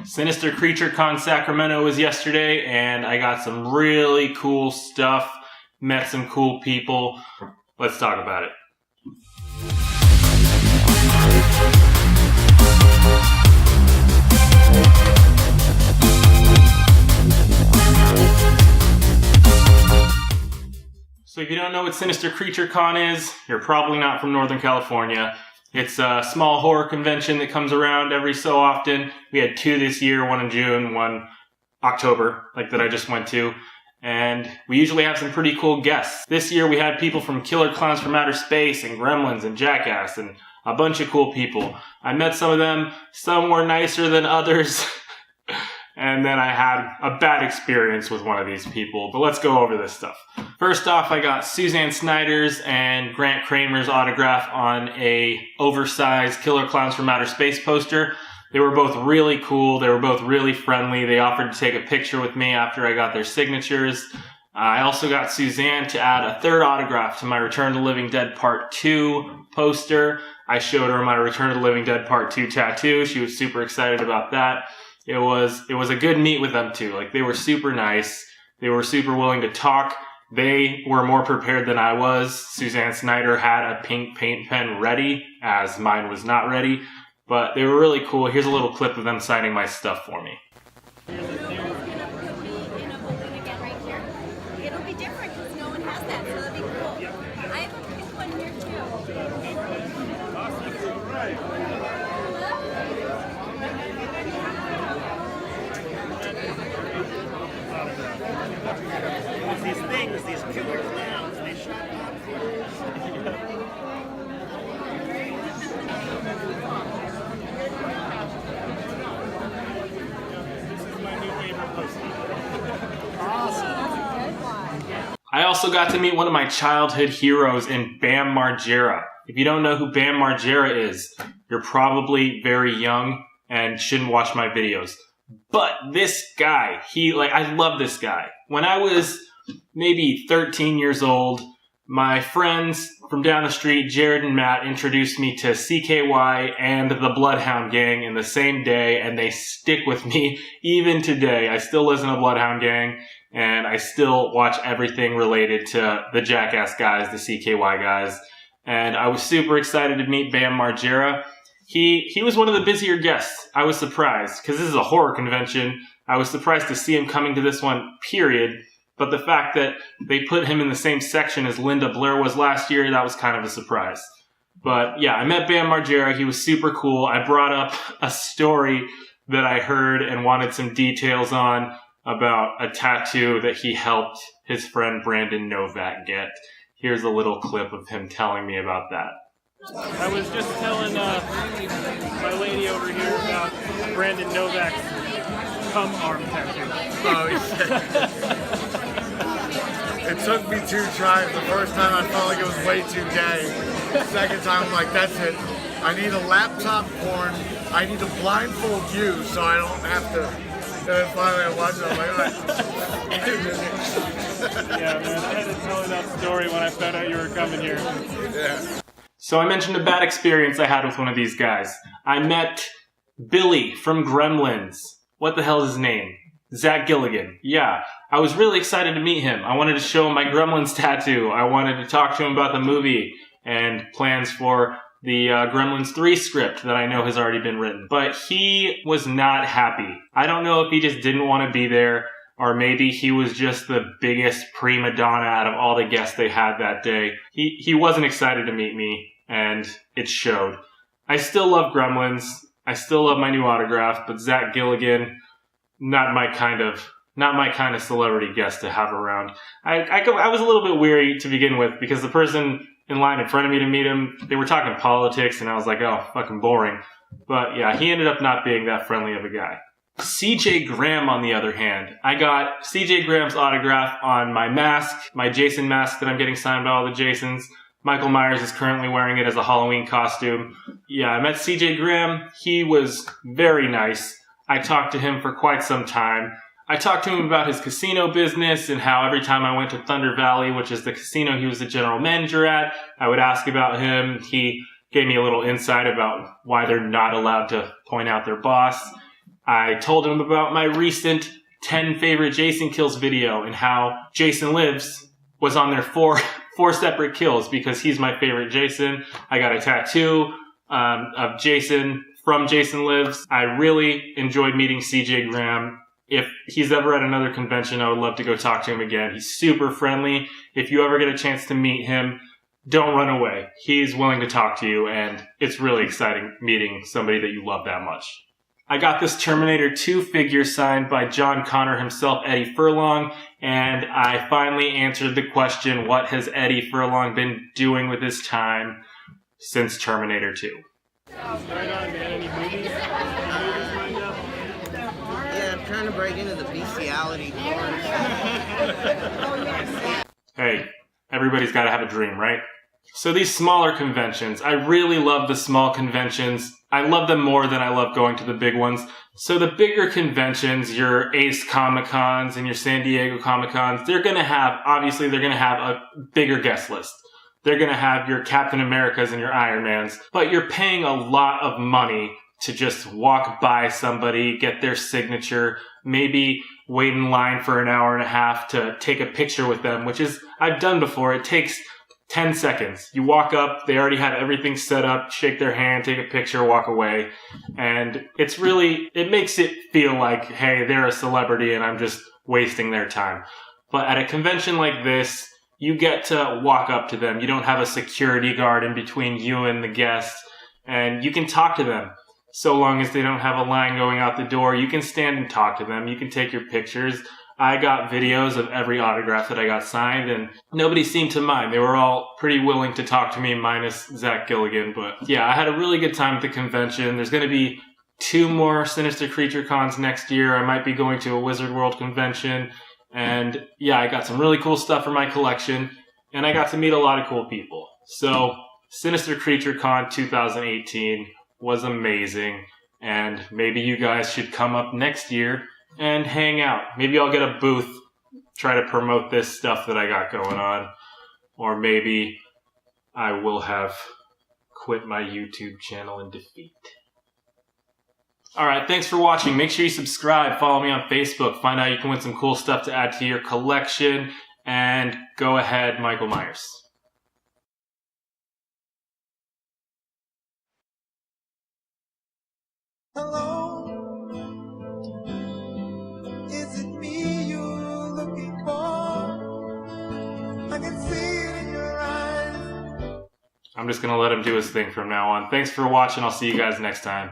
Sinister Creature Con Sacramento was yesterday, and I got some really cool stuff, met some cool people. Let's talk about it. So if you don't know what Sinister Creature Con is, you're probably not from Northern California. It's a small horror convention that comes around every so often. We had 2 this year, one in June, one October, like that I just went to. And we usually have some pretty cool guests. This year we had people from Klowns from Outer Space and Gremlins and Jackass and a bunch of cool people. I met some of them. Some were nicer than others. And then I had a bad experience with one of these people. But let's go over this stuff. First off, I got Suzanne Snyder's and Grant Kramer's autograph on a oversized Klowns from Outer Space poster. They were both really cool. They were both really friendly. They offered to take a picture with me after I got their signatures. I also got Suzanne to add a 3rd autograph to my Return to the Living Dead Part 2 poster. I showed her my Return to the Living Dead Part 2 tattoo. She was super excited about that. It was a good meet with them too. Like, they were super nice. They were super willing to talk. They were more prepared than I was. Suzanne Snyder had a pink paint pen ready, as mine was not ready. But they were really cool. Here's a little clip of them signing my stuff for me. It'll be different because no one has that, so that'll be cool. I have a pink one here too. Awesome. All right. These things, these killer clowns, they shot popcorns. This is my new favorite poster. Awesome. I also got to meet one of my childhood heroes in Bam Margera. If you don't know who Bam Margera is, you're probably very young and shouldn't watch my videos. But this guy, I love this guy. When I was maybe 13 years old, my friends from down the street, Jared and Matt, introduced me to CKY and the Bloodhound Gang in the same day, and they stick with me even today. I still listen to Bloodhound Gang, and I still watch everything related to the Jackass guys, the CKY guys. And I was super excited to meet Bam Margera. He was one of the busier guests. I was surprised, because this is a horror convention. I was surprised to see him coming to this one, period. But the fact that they put him in the same section as Linda Blair was last year, that was kind of a surprise. But yeah, I met Bam Margera. He was super cool. I brought up a story that I heard and wanted some details on about a tattoo that he helped his friend Brandon Novak get. Here's a little clip of him telling me about that. I was just telling my lady over here about Brandon Novak's cum arm tattoo. Oh, shit. It took me 2 tries. The first time I felt like it was way too gay. The second time I'm like, that's it. I need a laptop porn. I need to blindfold you so I don't have to. And then finally I watched it, I'm like, Yeah, man, I had to tell her that story when I found out you were coming here. yeah. So I mentioned a bad experience I had with one of these guys. I met Billy from Gremlins. What the hell is his name? Zach Gilligan. Yeah, I was really excited to meet him. I wanted to show him my Gremlins tattoo. I wanted to talk to him about the movie and plans for the Gremlins 3 script that I know has already been written. But he was not happy. I don't know if he just didn't want to be there, or maybe he was just the biggest prima donna out of all the guests they had that day. He wasn't excited to meet me, and it showed. I still love Gremlins. I still love my new autograph, but Zach Gilligan, not my kind of celebrity guest to have around. I was a little bit weary to begin with, because the person in line in front of me to meet him, they were talking politics, and I was like, oh, fucking boring. But yeah, he ended up not being that friendly of a guy. CJ Graham, on the other hand, I got CJ Graham's autograph on my mask, my Jason mask that I'm getting signed by all the Jasons. Michael Myers is currently wearing it as a Halloween costume. Yeah, I met CJ Graham. He was very nice. I talked to him for quite some time. I talked to him about his casino business and how every time I went to Thunder Valley, which is the casino he was the general manager at, I would ask about him. He gave me a little insight about why they're not allowed to point out their boss. I told him about my recent 10 favorite Jason kills video and how Jason Lives was on their four separate kills because he's my favorite Jason. I got a tattoo of Jason from Jason Lives. I really enjoyed meeting CJ Graham. If he's ever at another convention, I would love to go talk to him again. He's super friendly. If you ever get a chance to meet him, don't run away. He's willing to talk to you, and it's really exciting meeting somebody that you love that much. I got this Terminator 2 figure signed by John Connor himself, Eddie Furlong, and I finally answered the question, what has Eddie Furlong been doing with his time since Terminator 2? Right on, man. Any movies? Lined up? Yeah, I'm trying to break into the bestiality part. Hey, everybody's got to have a dream, right? So these smaller conventions, I really love the small conventions. I love them more than I love going to the big ones. So the bigger conventions, your Ace Comic-Cons and your San Diego Comic-Cons, they're going to have a bigger guest list. They're going to have your Captain Americas and your Iron Mans, but you're paying a lot of money to just walk by somebody, get their signature, maybe wait in line for an hour and a half to take a picture with them, which is, I've done before. It takes 10 seconds. You walk up, they already have everything set up, shake their hand, take a picture, walk away. And it makes it feel like, hey, they're a celebrity and I'm just wasting their time. But at a convention like this, you get to walk up to them. You don't have a security guard in between you and the guest, and you can talk to them. So long as they don't have a line going out the door, you can stand and talk to them. You can take your pictures. I got videos of every autograph that I got signed, and nobody seemed to mind. They were all pretty willing to talk to me, minus Zach Gilligan. But yeah, I had a really good time at the convention. There's going to be 2 more Sinister Creature Cons next year. I might be going to a Wizard World convention. And yeah, I got some really cool stuff for my collection, and I got to meet a lot of cool people. So Sinister Creature Con 2018 was amazing, and maybe you guys should come up next year and hang out. Maybe I'll get a booth, try to promote this stuff that I got going on, or maybe I will have quit my YouTube channel in defeat. Alright, thanks for watching. Make sure you subscribe, follow me on Facebook, find out you can win some cool stuff to add to your collection, and go ahead, Michael Myers. Hello, is it me you're looking for? I can see it in your eyes. I'm just going to let him do his thing from now on. Thanks for watching. I'll see you guys next time.